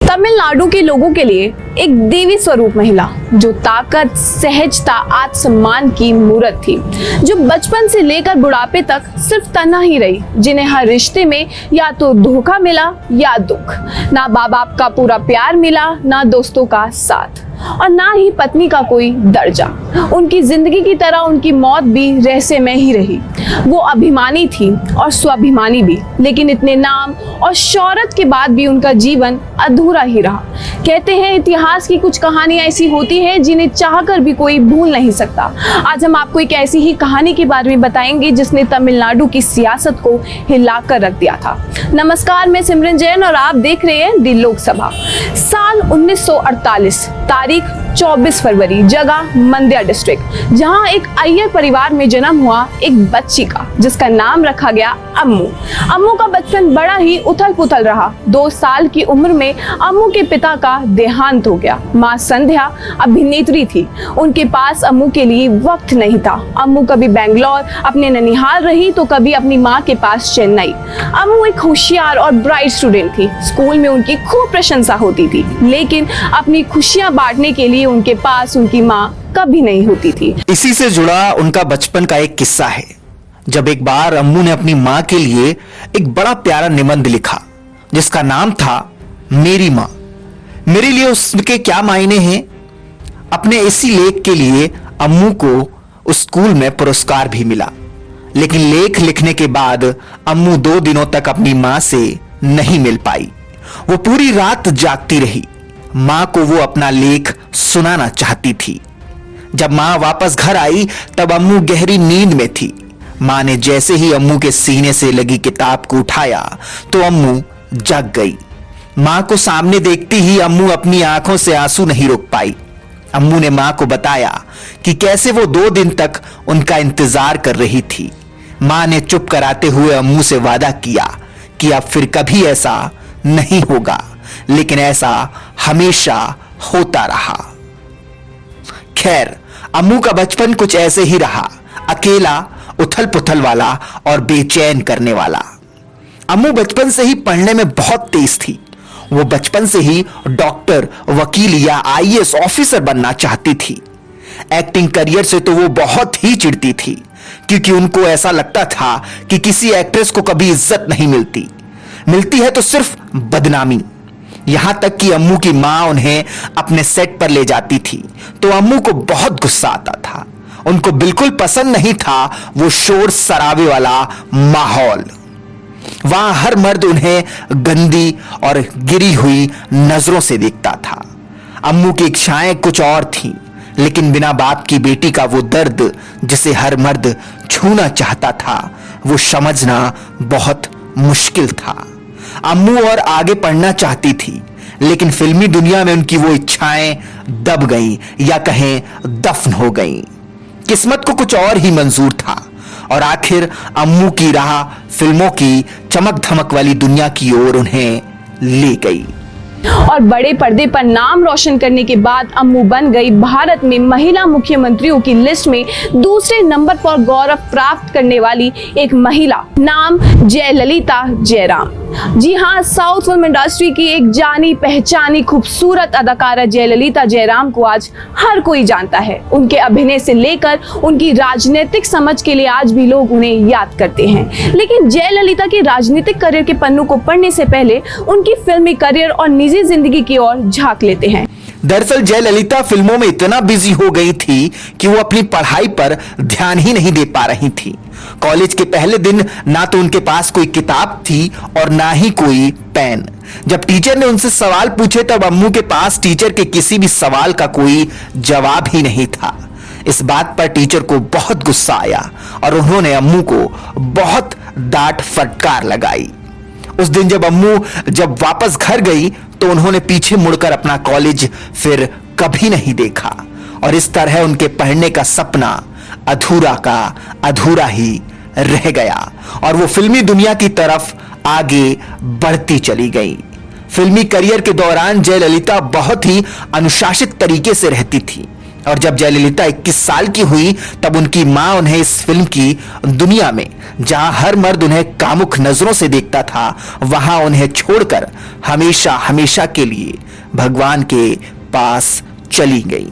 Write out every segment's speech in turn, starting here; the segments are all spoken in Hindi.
तमिलनाडु के लोगों के लिए एक देवी स्वरूप महिला जो ताकत, सहजता, आत्मसम्मान की मूर्त थी, जो बचपन से लेकर बुढ़ापे तक सिर्फ तना ही रही, जिन्हें हर रिश्ते में या तो धोखा मिला या दुख, ना माँ बाप का पूरा प्यार मिला, ना दोस्तों का साथ और ना ही पत्नी का कोई दर्जा। उनकी जिंदगी की तरह उनकी मौत भी रहस्यमय ही रही। वो अभिमानी थी और स्वाभिमानी भी, लेकिन इतने नाम और शौहरत के बाद भी उनका जीवन अधूरा ही रहा। कहते हैं इतिहास की कुछ कहानियां ऐसी होती हैं जिन्हें चाहकर भी कोई भूल नहीं सकता। आज हम आपको एक ऐसी ही कहानी के बारे में बताएंगे जिसने तमिलनाडु की सियासत को हिलाकर रख दिया था। नमस्कार, मैं सिमरन जैन और आप देख रहे हैं दी लोकसभा। साल 1948, तारीख 24 फरवरी, जगह मंड्या डिस्ट्रिक्ट, जहां एक अय्यर परिवार में जन्म हुआ एक बच्ची का जिसका नाम रखा गया अम्मू। अम्मू का बचपन बड़ा ही उथल पुथल रहा। 2 साल की उम्र में अम्मू के पिता का देहांत हो गया। माँ संध्या अभिनेत्री थी, उनके पास अम्मू के लिए वक्त नहीं था। अम्मू कभी बेंगलोर अपने ननिहाल रही तो कभी अपनी माँ के पास चेन्नई। अम्मू एक होशियार और ब्राइट स्टूडेंट थी। स्कूल में उनकी खूब प्रशंसा होती थी, लेकिन अपनी खुशियां बांटने के लिए उनके पास उनकी माँ कभी नहीं होती थी। इसी से जुड़ा उनका बचपन का एक किस्सा है, जब एक बार अम्मू ने अपनी माँ के लिए एक बड़ा प्यारा निबंध लिखा जिसका नाम था मेरी माँ। मेरे लिए उसके क्या मायने हैं? अपने इसी लेख के लिए अम्मू को उस स्कूल में पुरस्कार भी मिला, लेकिन लेख लिखने के बाद अम्मू 2 दिनों तक अपनी माँ से नहीं मिल पाई। वो पूरी रात जागती रही। माँ को वो अपना लेख सुनाना चाहती थी। जब माँ वापस घर आई तब अम्मू गहरी नींद में थी। माँ ने जैसे ही अम्मू के सीने से लगी किताब को उठाया तो अम्मू जग गई। माँ को सामने देखती ही अम्मू अपनी आंखों से आंसू नहीं रोक पाई। अम्मू ने माँ को बताया कि कैसे वो 2 दिन तक उनका इंतजार कर रही थी। माँ ने चुप कराते हुए अम्मू से वादा किया कि अब फिर कभी ऐसा नहीं होगा, लेकिन ऐसा हमेशा होता रहा। खैर, अम्मू का बचपन कुछ ऐसे ही रहा, अकेला, उथल पुथल वाला और बेचैन करने वाला। अम्मू बचपन से ही पढ़ने में बहुत तेज थी। वो बचपन से ही डॉक्टर, वकील या आईएएस ऑफिसर बनना चाहती थी। एक्टिंग करियर से तो वो बहुत ही चिढ़ती थी, क्योंकि उनको ऐसा लगता था कि किसी एक्ट्रेस को कभी इज्जत नहीं मिलती है तो सिर्फ बदनामी। यहां तक कि अम्मू की मां उन्हें अपने सेट पर ले जाती थी तो अम्मू को बहुत गुस्सा आता था। उनको बिल्कुल पसंद नहीं था वो शोर शराबे वाला माहौल। वहां हर मर्द उन्हें गंदी और गिरी हुई नजरों से देखता था। अम्मू की इच्छाएं कुछ और थीं, लेकिन बिना बाप की बेटी का वो दर्द जिसे हर मर्द छूना चाहता था, वो समझना बहुत मुश्किल था। अम्मू और आगे पढ़ना चाहती थी, लेकिन फिल्मी दुनिया में उनकी वो इच्छाएं दब गईं या कहें दफन हो गईं। किस्मत को कुछ और ही मंजूर था और आखिर अम्मू की राह फिल्मों की चमक धमक वाली दुनिया की ओर उन्हें ले गई। और बड़े पर्दे पर नाम रोशन करने के बाद अम्मू बन गई भारत में महिला मुख्यमंत्रियों की लिस्ट में दूसरे नंबर पर गौरव प्राप्त करने वाली एक महिला। नाम जयललिता जयराम। जी हाँ, साउथ फिल्म इंडस्ट्री की एक जानी पहचानी खूबसूरत अदाकारा जयललिता जयराम को आज हर कोई जानता है। उनके अभिनय से लेकर उनकी राजनीतिक समझ के लिए आज भी लोग उन्हें याद करते हैं। लेकिन जयललिता के राजनीतिक करियर के पन्नों को पढ़ने से पहले उनकी फिल्मी करियर और निजी जिंदगी की ओर झांक लेते हैं। दरअसल जयललिता फिल्मों में इतना बिजी हो गई थी कि वो अपनी पढ़ाई पर ध्यान ही नहीं दे पा रही थी। कॉलेज के पहले दिन ना तो उनके पास कोई किताब थी और ना ही कोई पेन। जब टीचर ने उनसे सवाल पूछे तब अम्मू के पास टीचर के किसी भी सवाल का कोई जवाब ही नहीं था। इस बात पर टीचर को बहुत गुस्सा आया और उन्होंने अम्मू को बहुत डांट फटकार लगाई। उस दिन जब अम्मू वापस घर गई तो उन्होंने पीछे मुड़कर अपना कॉलेज फिर कभी नहीं देखा और इस तरह उनके पढ़ने का सपना अधूरा का अधूरा ही रह गया और वो फिल्मी दुनिया की तरफ आगे बढ़ती चली गई। फिल्मी करियर के दौरान जयललिता बहुत ही अनुशासित तरीके से रहती थी। और जब जयललिता 21 साल की हुई तब उनकी मां उन्हें इस फिल्म की दुनिया में, जहां हर मर्द उन्हें कामुक नजरों से देखता था, वहां उन्हें छोड़कर हमेशा हमेशा के लिए भगवान के पास चली गई।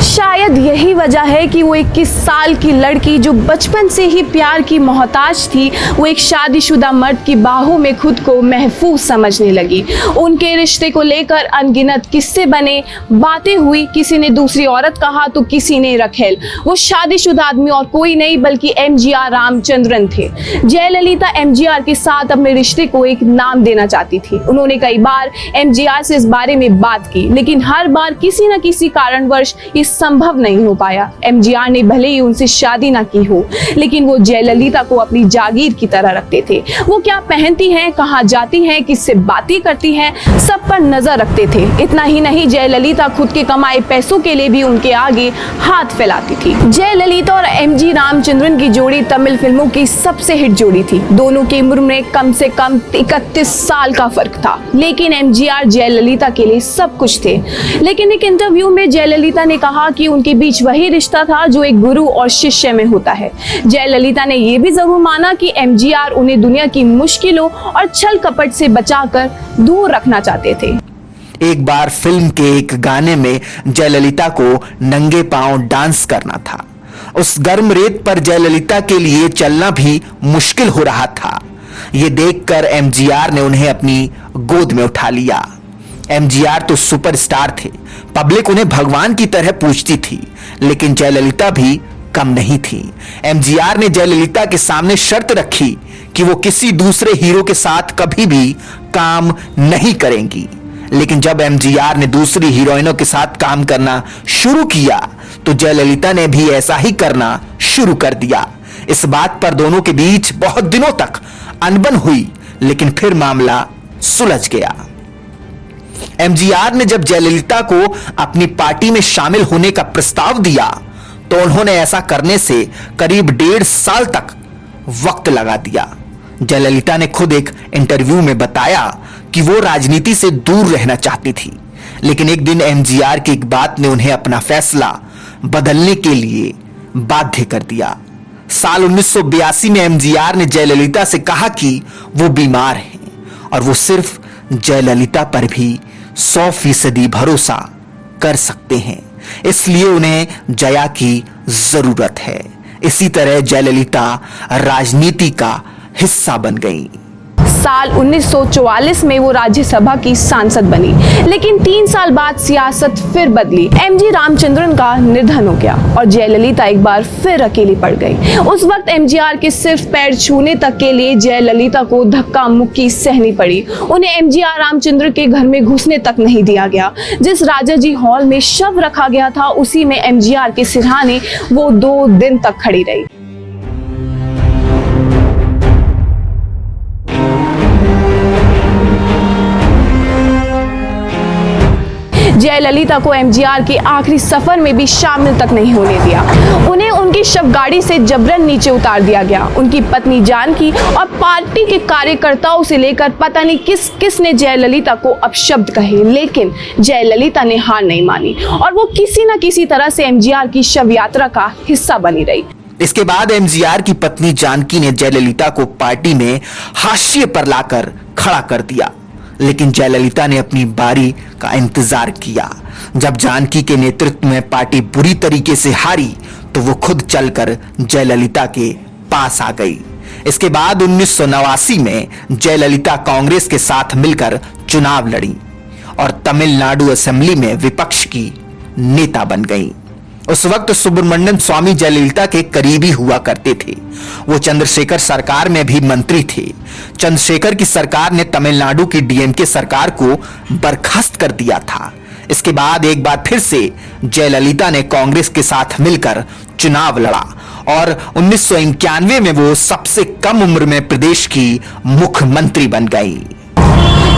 शायद यही वजह है कि वो 21 साल की लड़की जो बचपन से ही प्यार की मोहताज थी, वो एक शादीशुदा मर्द की बाहों में खुद को महफूज समझने लगी। उनके रिश्ते को लेकर अनगिनत किस्से बने, बातें हुई, किसी ने दूसरी औरत कहा तो किसी ने रखेल। वो शादीशुदा आदमी और कोई नहीं बल्कि एमजीआर रामचंद्रन थे। जयललिता एमजीआर के साथ अपने रिश्ते को एक नाम देना चाहती थी। उन्होंने कई बार एमजीआर से इस बारे में बात की, लेकिन हर बार किसी न किसी कारणवश संभव नहीं हो पाया। एमजीआर ने भले ही उनसे शादी ना की हो, लेकिन वो जयललिता को अपनी जागीर की तरह रखते थे। वो क्या पहनती हैं, कहाँ जाती हैं, किससे बातें करती हैं, सब पर नजर रखते थे। इतना ही नहीं, जयललिता खुद के कमाए पैसों के लिए भी उनके आगे हाथ फैलाती थी। जयललिता और एमजी रामचंद्रन की जोड़ी तमिल फिल्मों की सबसे हिट जोड़ी थी। दोनों की उम्र में कम से कम 31 साल का फर्क था, लेकिन एमजीआर जयललिता के लिए सब कुछ थे। लेकिन एक इंटरव्यू में जयललिता ने कहा कि उनके बीच वही रिश्ता था जो एक गुरु और शिष्य में होता है। जयललिता ने यह भी जरूर माना कि एमजीआर उन्हें दुनिया की मुश्किलों और छल कपट से बचाकर दूर रखना चाहते थे। एक बार फिल्म के एक गाने में जयललिता को नंगे पांव डांस करना था। उस गर्म रेत पर जयललिता के लिए चलना भी मुश्किल हो रहा था। ये देखकर एमजीआर ने उन्हें अपनी गोद में उठा लिया। एमजीआर तो सुपरस्टार थे, पब्लिक उन्हें भगवान की तरह पूजती थी, लेकिन जयललिता भी कम नहीं थी। एमजीआर ने जयललिता के सामने शर्त रखी कि वो किसी दूसरे हीरो के साथ कभी भी काम नहीं करेंगी। लेकिन जब एमजीआर ने दूसरी हीरोइनों के साथ काम करना शुरू किया तो जयललिता ने भी ऐसा ही करना शुरू कर दिया। इस बात पर दोनों के बीच बहुत दिनों तक अनबन हुई, लेकिन फिर मामला सुलझ गया। एमजीआर ने जब जयललिता को अपनी पार्टी में शामिल होने का प्रस्ताव दिया तो उन्होंने ऐसा करने से करीब 1.5 साल तक वक्त लगा दिया। जयललिता ने खुद एक इंटरव्यू में बताया कि वो राजनीति से दूर रहना चाहती थी, लेकिन एक दिन एमजीआर की एक बात ने उन्हें अपना फैसला बदलने के लिए बाध्य कर दिया। साल 1982 में एमजीआर ने जयललिता से कहा कि वो बीमार हैं और वो सिर्फ जयललिता पर भी 100% भरोसा कर सकते हैं, इसलिए उन्हें जया की जरूरत है। इसी तरह जयललिता राजनीति का हिस्सा बन गई। साल 1944 में वो राज्यसभा की सांसद बनी, लेकिन 3 साल बाद सियासत फिर बदली। एमजी रामचंद्रन का निधन हो गया और जयललिता एक बार फिर अकेली पड़ गई। उस वक्त एमजीआर के सिर्फ पैर छूने तक के लिए जयललिता को धक्का मुक्की सहनी पड़ी। उन्हें एमजीआर रामचंद्र के घर में घुसने तक नहीं दिया गया। जिस राजाजी हॉल में शव रखा गया था, उसी में एमजीआर के सिरहाने वो 2 दिन तक खड़ी रही। जयललिता को एमजीआर के आखिरी सफर में भी शामिल तक नहीं होने दिया। उन्हें उनकी शव गाड़ी से जबरन नीचे उतार दिया गया। उनकी पत्नी जानकी और पार्टी के कार्यकर्ताओं से लेकर पता नहीं किस किस ने जयललिता को अपशब्द कहे, लेकिन जयललिता ने हार नहीं मानी और वो किसी न किसी तरह से एमजीआर की शव यात्रा का हिस्सा बनी रही। इसके बाद एमजीआर की पत्नी जानकी ने जयललिता को पार्टी में हाशिए पर लाकर खड़ा कर दिया, लेकिन जयललिता ने अपनी बारी का इंतजार किया। जब जानकी के नेतृत्व में पार्टी बुरी तरीके से हारी तो वो खुद चलकर जयललिता के पास आ गई। इसके बाद 1989 में जयललिता कांग्रेस के साथ मिलकर चुनाव लड़ी और तमिलनाडु असेंबली में विपक्ष की नेता बन गई। उस वक्त सुब्रमण्यम स्वामी जयललिता के करीबी हुआ करते थे। वो चंद्रशेखर सरकार में भी मंत्री थे। चंद्रशेखर की सरकार ने तमिलनाडु की डीएमके सरकार को बर्खास्त कर दिया था। इसके बाद एक बार फिर से जयललिता ने कांग्रेस के साथ मिलकर चुनाव लड़ा और 1991 में वो सबसे कम उम्र में प्रदेश की मुख्यमंत्री बन गई।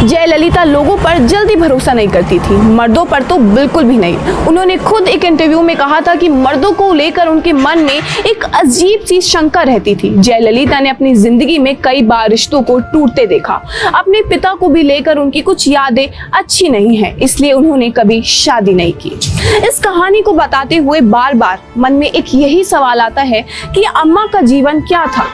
जयललिता लोगों पर जल्दी भरोसा नहीं करती थी, मर्दों पर तो बिल्कुल भी नहीं। उन्होंने खुद एक इंटरव्यू में कहा था कि मर्दों को लेकर उनके मन में एक अजीब सी शंका रहती थी। जयललिता ने अपनी जिंदगी में कई बार रिश्तों को टूटते देखा। अपने पिता को भी लेकर उनकी कुछ यादें अच्छी नहीं है, इसलिए उन्होंने कभी शादी नहीं की। इस कहानी को बताते हुए बार बार मन में एक यही सवाल आता है कि अम्मा का जीवन क्या था।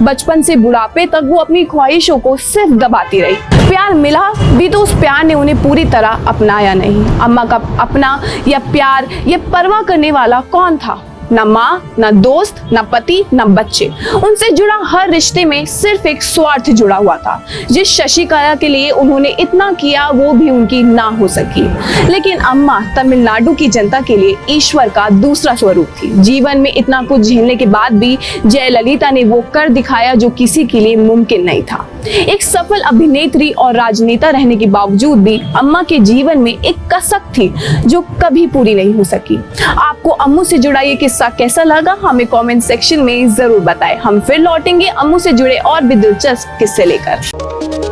बचपन से बुढ़ापे तक वो अपनी ख्वाहिशों को सिर्फ दबाती रही। प्यार मिला भी तो उस प्यार ने उन्हें पूरी तरह अपनाया नहीं। अम्मा का अपना या प्यार या परवाह करने वाला कौन था? न माँ, न दोस्त, न पति, न बच्चे। उनसे जुड़ा हर रिश्ते में सिर्फ एक स्वार्थ जुड़ा हुआ था। जिस शशिकला के लिए उन्होंने इतना किया वो भी उनकी ना हो सकी। लेकिन अम्मा तमिलनाडु की जनता के लिए ईश्वर का दूसरा स्वरूप थी। जीवन में इतना कुछ झेलने के बाद भी जयललिता ने वो कर दिखाया जो किसी के लिए मुमकिन नहीं था। एक सफल अभिनेत्री और राजनेता रहने के बावजूद भी अम्मा के जीवन में एक कसक थी जो कभी पूरी नहीं हो सकी। आपको अम्मू से जुड़ा ये किस्सा कैसा लगा हमें कमेंट सेक्शन में जरूर बताएं। हम फिर लौटेंगे अम्मू से जुड़े और भी दिलचस्प किस्से लेकर।